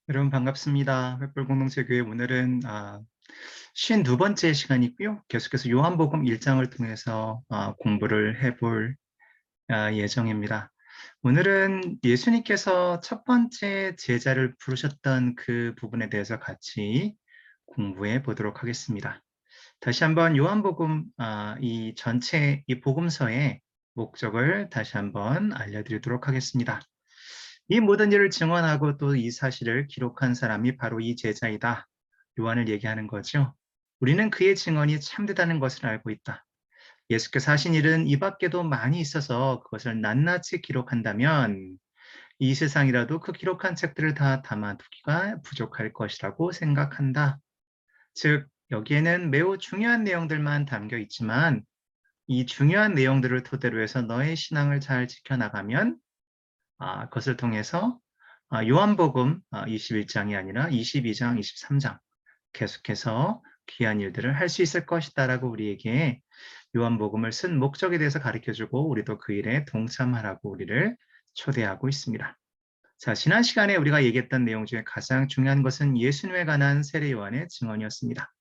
여러분 반갑습니다. 횃불 공동체 교회 오늘은 52번째 시간이고요. 계속해서 요한복음 1장을 통해서 공부를 해볼 예정입니다. 오늘은 예수님께서 첫 번째 제자를 부르셨던 그 부분에 대해서 같이 공부해 보도록 하겠습니다. 다시 한번 요한복음 이 전체 이 복음서의 목적을 다시 한번 알려드리도록 하겠습니다. 이 모든 일을 증언하고 또 이 사실을 기록한 사람이 바로 이 제자이다. 요한을 얘기하는 거죠. 우리는 그의 증언이 참되다는 것을 알고 있다. 예수께서 하신 일은 이 밖에도 많이 있어서 그것을 낱낱이 기록한다면 이 세상이라도 그 기록한 책들을 다 담아두기가 부족할 것이라고 생각한다. 즉, 여기에는 매우 중요한 내용들만 담겨 있지만 이 중요한 내용들을 토대로 해서 너의 신앙을 잘 지켜나가면 그것을 통해서 요한복음 21장이 아니라 22장, 23장 계속해서 귀한 일들을 할 수 있을 것이다라고 우리에게 요한복음을 쓴 목적에 대해서 가르쳐주고 우리도 그 일에 동참하라고 우리를 초대하고 있습니다. 자, 지난 시간에 우리가 얘기했던 내용 중에 가장 중요한 것은 예수님에 관한 세례 요한의 증언이었습니다.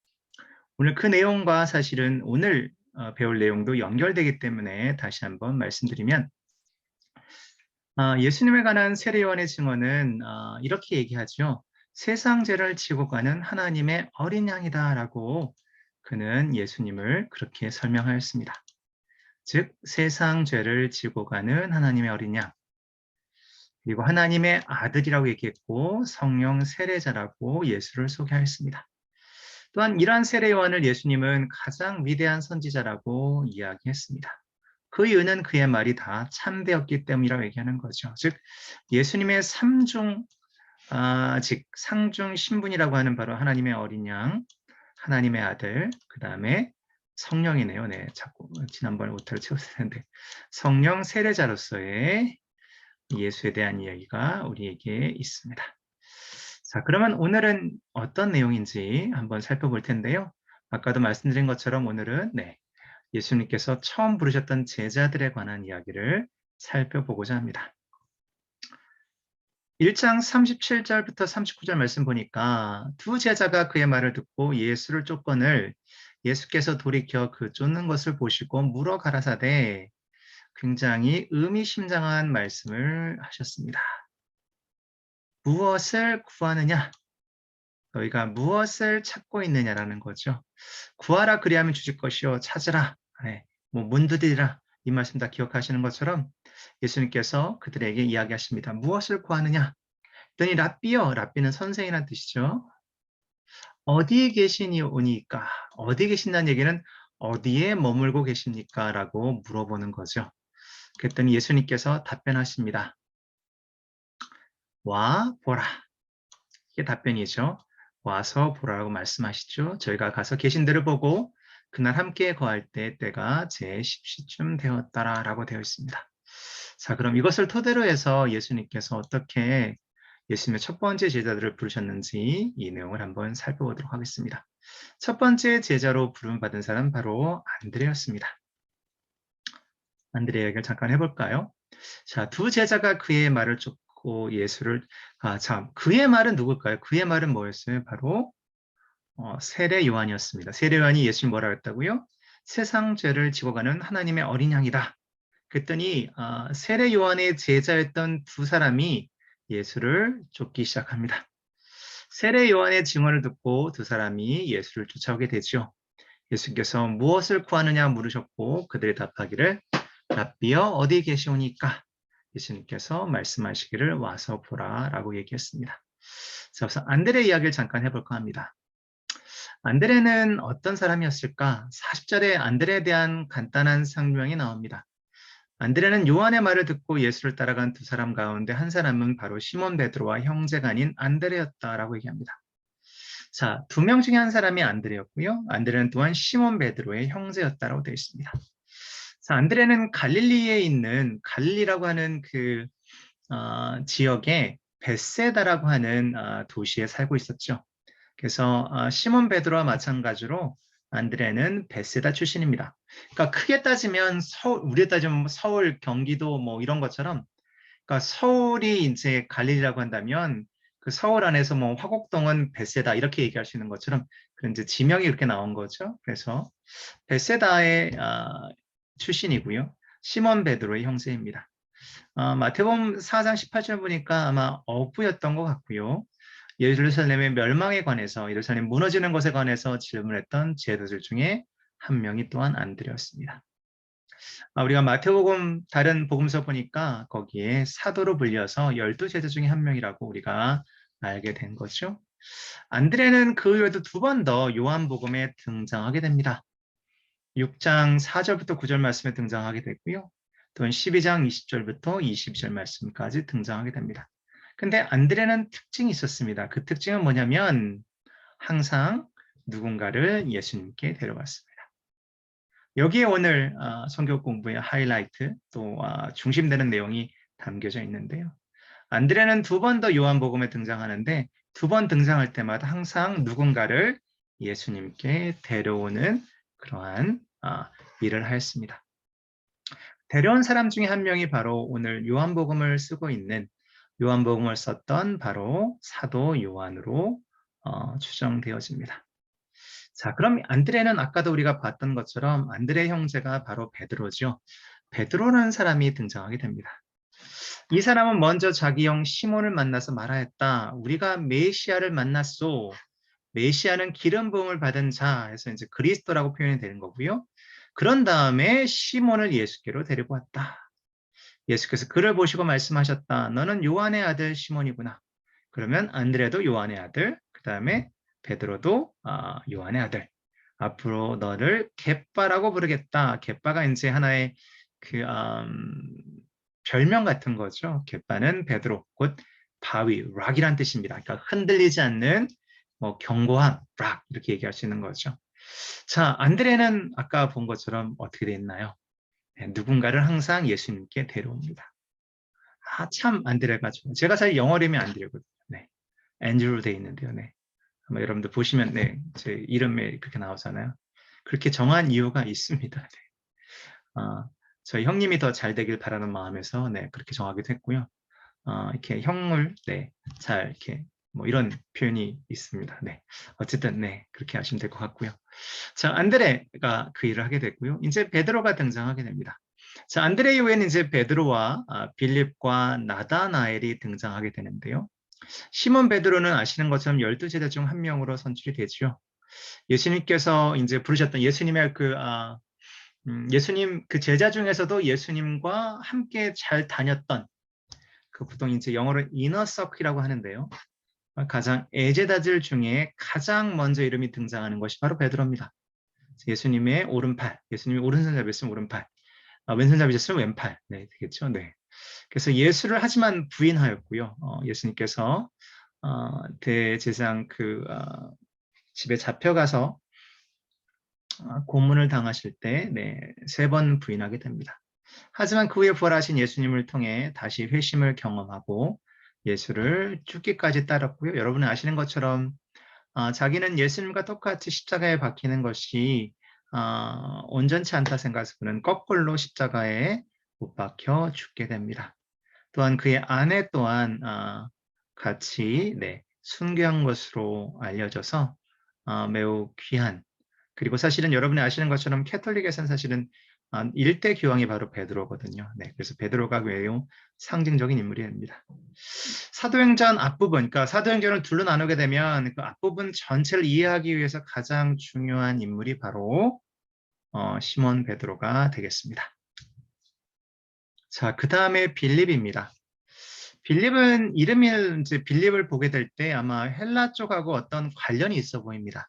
오늘 그 내용과 사실은 오늘 배울 내용도 연결되기 때문에 다시 한번 말씀드리면 예수님에 관한 세례 요한의 증언은 이렇게 얘기하죠. 세상 죄를 지고 가는 하나님의 어린 양이다라고 그는 예수님을 그렇게 설명하였습니다. 즉 세상 죄를 지고 가는 하나님의 어린 양, 그리고 하나님의 아들이라고 얘기했고 성령 세례자라고 예수를 소개하였습니다. 또한 이러한 세례 요한을 예수님은 가장 위대한 선지자라고 이야기했습니다. 그 이유는 그의 말이 다 참되었기 때문이라고 얘기하는 거죠. 즉 예수님의 즉 상중 신분이라고 하는 바로 하나님의 어린 양, 하나님의 아들, 그 다음에 성령이네요. 네, 자꾸 지난번에 오타를 채웠을 텐데 성령 세례자로서의 예수에 대한 이야기가 우리에게 있습니다. 자, 그러면 오늘은 어떤 내용인지 한번 살펴볼 텐데요. 아까도 말씀드린 것처럼 오늘은 예수님께서 처음 부르셨던 제자들에 관한 이야기를 살펴보고자 합니다. 1장 37절부터 39절 말씀 보니까 두 제자가 그의 말을 듣고 예수를 쫓거늘 예수께서 돌이켜 그 쫓는 것을 보시고 물어 가라사대 굉장히 의미심장한 말씀을 하셨습니다. 무엇을 구하느냐? 너희가 무엇을 찾고 있느냐라는 거죠. 구하라 그리하면 주실 것이요 찾으라 문 두드리라 이 말씀 다 기억하시는 것처럼 예수님께서 그들에게 이야기하십니다. 무엇을 구하느냐? 그랬더니 랍비요. 랍비는 선생이라는 뜻이죠. 어디에 계시니오니까 어디에 계신다는 얘기는 어디에 머물고 계십니까? 라고 물어보는 거죠. 그랬더니 예수님께서 답변하십니다. 와 보라. 이게 답변이죠. 와서 보라라고 말씀하시죠. 저희가 가서 계신 데를 보고 그날 함께 거할 때 때가 제 10시쯤 되었다라고 되어 있습니다. 자, 그럼 이것을 토대로 해서 예수님께서 어떻게 예수님의 첫 번째 제자들을 부르셨는지 이 내용을 한번 살펴보도록 하겠습니다. 첫 번째 제자로 부름받은 사람 바로 안드레였습니다. 안드레 이야기를 잠깐 해볼까요? 자, 두 제자가 그의 말을 쫓고 예수를 그의 말은 누굴까요? 그의 말은 뭐였어요? 바로 세례 요한이었습니다. 세례 요한이 예수님 뭐라 했다고요? 세상 죄를 지고 가는 하나님의 어린 양이다. 그랬더니 세례 요한의 제자였던 두 사람이 예수를 쫓기 시작합니다. 세례 요한의 증언을 듣고 두 사람이 예수를 쫓아오게 되죠. 예수께서 무엇을 구하느냐 물으셨고 그들이 답하기를 랍비여 어디 계시오니까 예수님께서 말씀하시기를 와서 보라 라고 얘기했습니다. 자, 우선 안드레 이야기를 잠깐 해볼까 합니다. 안드레는 어떤 사람이었을까? 40절에 안드레에 대한 간단한 설명이 나옵니다. 안드레는 요한의 말을 듣고 예수를 따라간 두 사람 가운데 한 사람은 바로 시몬 베드로와 형제가 아닌 안드레였다라고 얘기합니다. 자, 두 명 중에 한 사람이 안드레였고요. 안드레는 또한 시몬 베드로의 형제였다라고 되어 있습니다. 자, 안드레는 갈릴리에 있는 갈릴리라고 하는 그 지역에 베세다라고 하는 도시에 살고 있었죠. 그래서 시몬 베드로와 마찬가지로 안드레는 베세다 출신입니다. 그러니까 크게 따지면 우리에 따지면 서울, 경기도 뭐 이런 것처럼, 그러니까 서울이 이제 갈릴리라고 한다면 그 서울 안에서 뭐 화곡동은 베세다 이렇게 얘기할 수 있는 것처럼 그런 이제 지명이 이렇게 나온 거죠. 그래서 베세다의 출신이고요. 시몬 베드로의 형제입니다. 마태복음 4장 18절 보니까 아마 어부였던 것 같고요. 예루살렘의 멸망에 관해서 예루살렘 무너지는 것에 관해서 질문했던 제자들 중에 한 명이 또한 안드레였습니다. 우리가 마태복음 다른 복음서 보니까 거기에 사도로 불려서 12제자 중에 한 명이라고 우리가 알게 된 거죠. 안드레는 그 외에도 두 번 더 요한복음에 등장하게 됩니다. 6장 4절부터 9절 말씀에 등장하게 됐고요. 또는 12장 20절부터 22절 말씀까지 등장하게 됩니다. 근데 안드레는 특징이 있었습니다. 그 특징은 뭐냐면 항상 누군가를 예수님께 데려갔습니다. 여기에 오늘 성경 공부의 하이라이트 또 중심되는 내용이 담겨져 있는데요. 안드레는 두 번 더 요한복음에 등장하는데 두 번 등장할 때마다 항상 누군가를 예수님께 데려오는 그러한 일을 하였습니다. 데려온 사람 중에 한 명이 바로 오늘 요한복음을 쓰고 있는 요한복음을 썼던 바로 사도 요한으로 추정되어집니다. 자, 그럼 안드레는 아까도 우리가 봤던 것처럼 안드레 형제가 바로 베드로죠. 베드로라는 사람이 등장하게 됩니다. 이 사람은 먼저 자기 형 시몬을 만나서 말하였다. 우리가 메시아를 만났소. 메시아는 기름 부음을 받은 자 해서 이제 그리스도라고 표현이 되는 거고요. 그런 다음에 시몬을 예수께로 데리고 왔다. 예수께서 그를 보시고 말씀하셨다. 너는 요한의 아들 시몬이구나. 그러면 안드레도 요한의 아들, 그 다음에 베드로도 요한의 아들. 앞으로 너를 겟바라고 부르겠다. 겟바가 이제 하나의 그 별명 같은 거죠. 겟바는 베드로, 곧 바위, 락이란 뜻입니다. 그러니까 흔들리지 않는 뭐 견고함, 락 이렇게 얘기할 수 있는 거죠. 자, 안드레는 아까 본 것처럼 어떻게 돼 있나요? 네, 누군가를 항상 예수님께 데려옵니다. 참 안드레가 좋아요. 제가 사실 영어 이름이 안드레거든요. 네, 앤드루 돼 있는데요. 네, 아마 여러분들 보시면 네, 제 이름에 그렇게 나오잖아요. 그렇게 정한 이유가 있습니다. 네. 저희 형님이 더 잘 되길 바라는 마음에서 네, 그렇게 정하기도 했고요. 이렇게 형을 네, 잘 이렇게 뭐 이런 표현이 있습니다. 네, 어쨌든 네, 그렇게 하시면 될 것 같고요. 자, 안드레가 그 일을 하게 됐고요. 이제 베드로가 등장하게 됩니다. 자, 안드레 이후에는 이제 베드로와 빌립과 나다나엘이 등장하게 되는데요. 시몬 베드로는 아시는 것처럼 12제자 중 한 명으로 선출이 되죠. 예수님께서 이제 부르셨던 예수님의 예수님 그 제자 중에서도 예수님과 함께 잘 다녔던 그 보통 이제 영어로 이너 서클이라고 하는데요. 가장 애제자들 중에 가장 먼저 이름이 등장하는 것이 바로 베드로입니다. 예수님의 오른팔, 예수님이 오른손잡이였으면 오른팔, 왼손잡이셨으면 왼팔, 네, 되겠죠. 네. 그래서 예수를 하지만 부인하였고요. 예수님께서 대제사장 집에 잡혀가서 고문을 당하실 때, 네, 3번 부인하게 됩니다. 하지만 그 후에 부활하신 예수님을 통해 다시 회심을 경험하고 예수를 죽기까지 따랐고요. 여러분은 아시는 것처럼 자기는 예수님과 똑같이 십자가에 박히는 것이 온전치 않다 생각해서 그는 거꾸로 십자가에 못 박혀 죽게 됩니다. 또한 그의 아내 또한 같이 네, 순교한 것으로 알려져서 매우 귀한 그리고 사실은 여러분이 아시는 것처럼 캐톨릭에서는 사실은 1대 교황이 바로 베드로거든요. 네, 그래서 베드로가 매우 상징적인 인물이 됩니다. 사도행전 앞부분, 그러니까 사도행전을 둘로 나누게 되면 그 앞부분 전체를 이해하기 위해서 가장 중요한 인물이 바로 시몬 베드로가 되겠습니다. 자, 그 다음에 빌립입니다. 빌립은 이름을 이제 빌립을 보게 될 때 아마 헬라 쪽하고 어떤 관련이 있어 보입니다.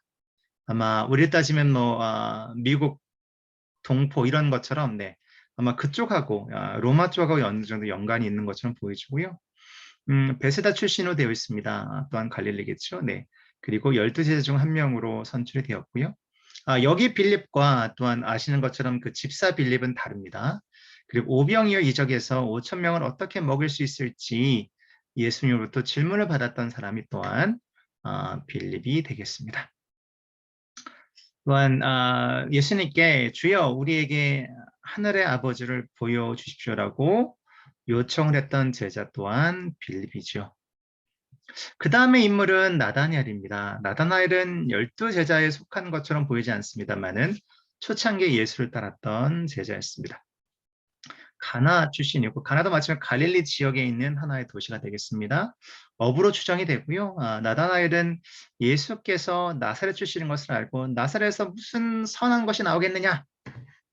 아마 우리 따지면 뭐 미국 동포 이런 것처럼 네, 아마 그쪽하고 로마 쪽하고 어느 정도 연관이 있는 것처럼 보여지고요. 베세다 출신으로 되어 있습니다. 또한 갈릴리겠죠. 네. 그리고 12제자 중 한 명으로 선출이 되었고요. 여기 빌립과 또한 아시는 것처럼 그 집사 빌립은 다릅니다. 그리고 오병이어 이적에서 5천 명을 어떻게 먹일 수 있을지 예수님으로부터 질문을 받았던 사람이 또한 빌립이 되겠습니다. 또한 예수님께 주여 우리에게 하늘의 아버지를 보여주십시오라고 요청을 했던 제자 또한 빌립이죠. 그 다음의 인물은 나다니엘입니다. 나다나엘은 12제자에 속한 것처럼 보이지 않습니다만은 초창기 예수를 따랐던 제자였습니다. 가나 출신이고 가나도 마찬가지로 갈릴리 지역에 있는 하나의 도시가 되겠습니다. 어부로 추정이 되고요. 나다나엘은 예수께서 나사렛 출신인 것을 알고 나사렛에서 무슨 선한 것이 나오겠느냐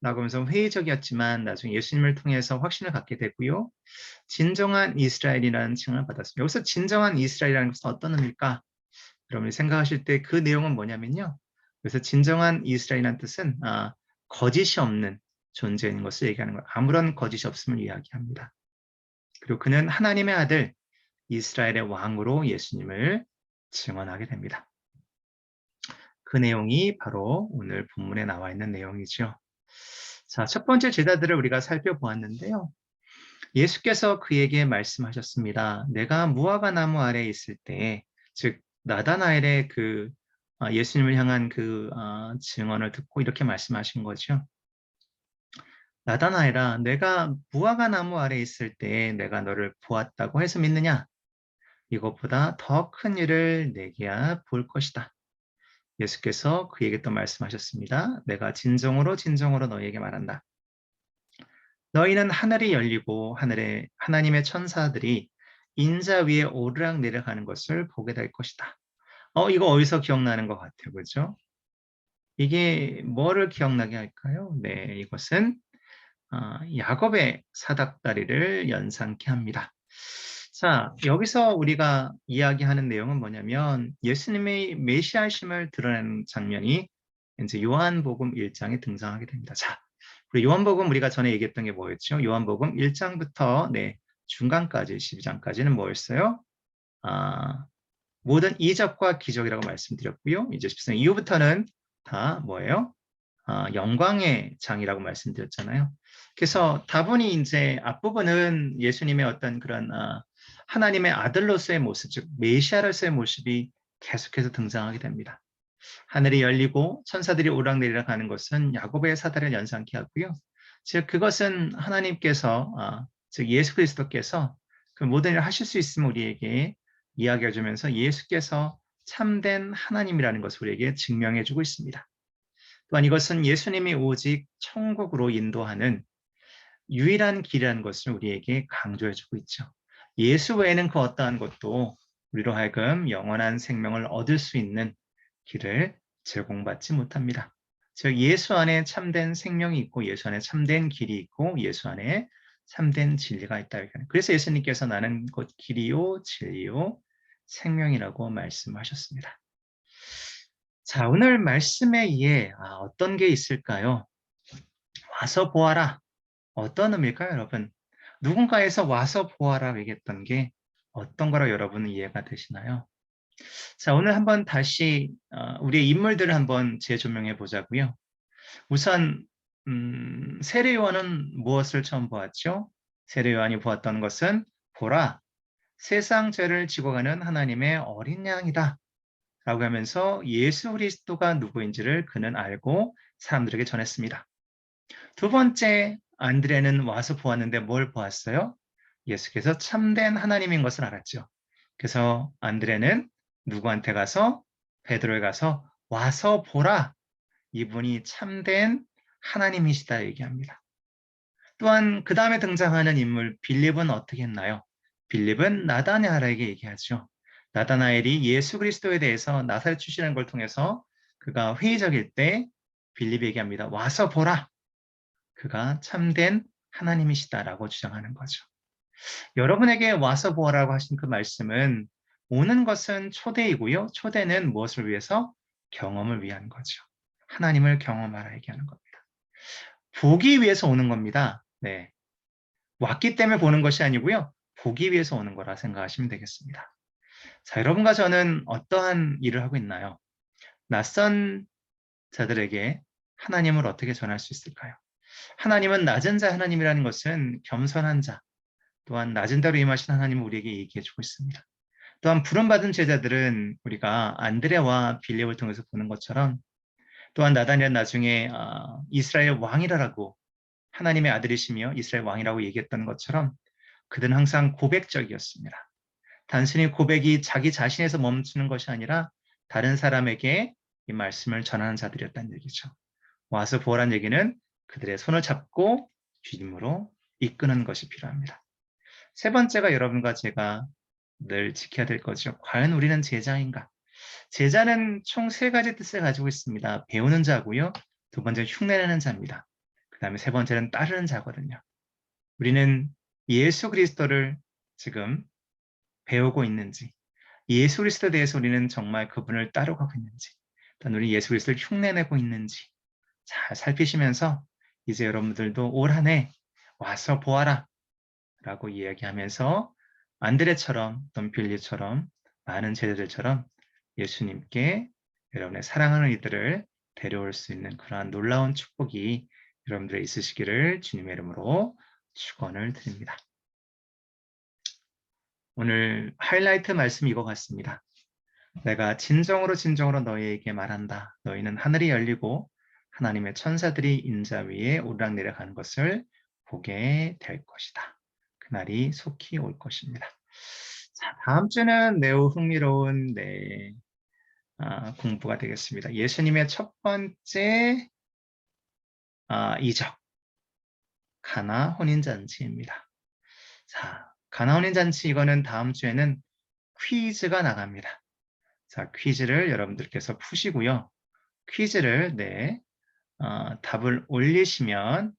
라고 하면서 회의적이었지만 나중에 예수님을 통해서 확신을 갖게 되고요. 진정한 이스라엘이라는 칭을 받았습니다. 여기서 진정한 이스라엘이라는 것은 어떤 의미일까? 여러분이 생각하실 때 그 내용은 뭐냐면요. 그래서 진정한 이스라엘이라는 뜻은 거짓이 없는 존재인 것을 얘기하는 거예요. 아무런 거짓이 없음을 이야기합니다. 그리고 그는 하나님의 아들 이스라엘의 왕으로 예수님을 증언하게 됩니다. 그 내용이 바로 오늘 본문에 나와 있는 내용이죠. 자, 첫 번째 제자들을 우리가 살펴보았는데요. 예수께서 그에게 말씀하셨습니다. 내가 무화과 나무 아래에 있을 때, 즉 나다나엘의 예수님을 향한 증언을 듣고 이렇게 말씀하신 거죠. 나다나엘아, 내가 무화과 나무 아래에 있을 때 내가 너를 보았다고 해서 믿느냐? 이것보다 더 큰 일을 내게야 볼 것이다. 예수께서 그에게 또 말씀하셨습니다. 내가 진정으로 진정으로 너희에게 말한다. 너희는 하늘이 열리고 하늘에 하나님의 천사들이 인자 위에 오르락 내려가는 것을 보게 될 것이다. 이거 어디서 기억나는 것 같아요, 그죠? 이게 뭐를 기억나게 할까요? 네, 이것은 야곱의 사닥다리를 연상케 합니다. 자, 여기서 우리가 이야기하는 내용은 뭐냐면 예수님의 메시아심을 드러내는 장면이 이제 요한복음 1장에 등장하게 됩니다. 자, 우리 요한복음 우리가 전에 얘기했던 게 뭐였죠? 요한복음 1장부터 중간까지 12장까지는 뭐였어요? 모든 이적과 기적이라고 말씀드렸고요. 이제 13장 이후부터는 다 뭐예요? 영광의 장이라고 말씀드렸잖아요. 그래서 다분히 이제 앞부분은 예수님의 어떤 그런 하나님의 아들로서의 모습, 즉 메시아로서의 모습이 계속해서 등장하게 됩니다. 하늘이 열리고 천사들이 오락내리락 하는 것은 야곱의 사다리를 연상케 하고요. 즉 그것은 하나님께서 즉 예수 그리스도께서 그 모든 일을 하실 수 있음을 우리에게 이야기해 주면서 예수께서 참된 하나님이라는 것을 우리에게 증명해 주고 있습니다. 또한 이것은 예수님이 오직 천국으로 인도하는 유일한 길이라는 것을 우리에게 강조해 주고 있죠. 예수 외에는 그 어떠한 것도 우리로 하여금 영원한 생명을 얻을 수 있는 길을 제공받지 못합니다. 즉 예수 안에 참된 생명이 있고 예수 안에 참된 길이 있고 예수 안에 참된 진리가 있다. 그래서 예수님께서 나는 곧 길이요 진리요 생명이라고 말씀하셨습니다. 자, 오늘 말씀에 의해 어떤 게 있을까요? 와서 보아라. 어떤 의미일까요, 여러분? 누군가에서 와서 보아라 얘기했던 게 어떤 거라 여러분은 이해가 되시나요? 자, 오늘 한번 다시 우리의 인물들을 한번 재조명해 보자고요. 우선 세례 요한은 무엇을 처음 보았죠? 세례 요한이 보았던 것은 보라, 세상 죄를 지고 가는 하나님의 어린 양이다. 라고 하면서 예수 그리스도가 누구인지를 그는 알고 사람들에게 전했습니다. 두 번째, 안드레는 와서 보았는데 뭘 보았어요? 예수께서 참된 하나님인 것을 알았죠. 그래서 안드레는 누구한테 가서 베드로에 가서 와서 보라. 이분이 참된 하나님이시다 얘기합니다. 또한 그 다음에 등장하는 인물 빌립은 어떻게 했나요? 빌립은 나다나엘에게 얘기하죠. 나다나엘이 예수 그리스도에 대해서 나사렛 출신인 걸 통해서 그가 회의적일 때 빌립이 얘기합니다. 와서 보라. 그가 참된 하나님이시다라고 주장하는 거죠. 여러분에게 와서 보아라고 하신 그 말씀은 오는 것은 초대이고요. 초대는 무엇을 위해서? 경험을 위한 거죠. 하나님을 경험하라 얘기하는 겁니다. 보기 위해서 오는 겁니다. 네. 왔기 때문에 보는 것이 아니고요. 보기 위해서 오는 거라 생각하시면 되겠습니다. 자, 여러분과 저는 어떠한 일을 하고 있나요? 낯선 자들에게 하나님을 어떻게 전할 수 있을까요? 하나님은 낮은 자 하나님이라는 것은 겸손한 자, 또한 낮은 자로 임하신 하나님을 우리에게 얘기해 주고 있습니다. 또한 부름받은 제자들은 우리가 안드레와 빌립을 통해서 보는 것처럼 또한 나다니엘은 나중에 이스라엘 왕이라고 하나님의 아들이시며 이스라엘 왕이라고 얘기했던 것처럼 그들은 항상 고백적이었습니다. 단순히 고백이 자기 자신에서 멈추는 것이 아니라 다른 사람에게 이 말씀을 전하는 자들이었다는 얘기죠. 와서 보라는 얘기는 그들의 손을 잡고 주님으로 이끄는 것이 필요합니다. 세 번째가 여러분과 제가 늘 지켜야 될 거죠. 과연 우리는 제자인가? 제자는 총 세 가지 뜻을 가지고 있습니다. 배우는 자고요. 두 번째는 흉내내는 자입니다. 그 다음에 세 번째는 따르는 자거든요. 우리는 예수 그리스도를 지금 배우고 있는지, 예수 그리스도에 대해서 우리는 정말 그분을 따르고 있는지, 또 우리 예수 그리스도를 흉내내고 있는지 잘 살피시면서 이제 여러분들도 올 한 해 와서 보아라 라고 이야기하면서 안드레처럼 또 빌리처럼 많은 제자들처럼 예수님께 여러분의 사랑하는 이들을 데려올 수 있는 그러한 놀라운 축복이 여러분들의 있으시기를 주님의 이름으로 축원을 드립니다. 오늘 하이라이트 말씀이 이거 같습니다. 내가 진정으로 너희에게 말한다. 너희는 하늘이 열리고 하나님의 천사들이 인자 위에 오르락내리락하는 것을 보게 될 것이다. 그날이 속히 올 것입니다. 자, 다음 주는 매우 흥미로운 공부가 되겠습니다. 예수님의 첫 번째 이적, 가나 혼인잔치입니다. 자, 가나 혼인잔치 이거는 다음 주에는 퀴즈가 나갑니다. 자, 퀴즈를 여러분들께서 푸시고요. 퀴즈를 답을 올리시면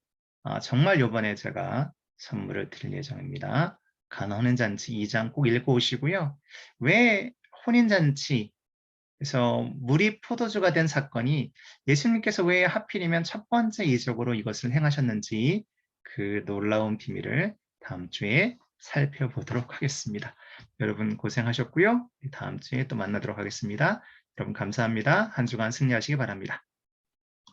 정말 요번에 제가 선물을 드릴 예정입니다. 가나 혼인잔치 2장 꼭 읽고 오시고요. 왜 혼인잔치, 그래서 물이 포도주가 된 사건이 예수님께서 왜 하필이면 첫 번째 이적으로 이것을 행하셨는지 그 놀라운 비밀을 다음 주에 살펴보도록 하겠습니다. 여러분 고생하셨고요. 다음 주에 또 만나도록 하겠습니다. 여러분 감사합니다. 한 주간 승리하시기 바랍니다.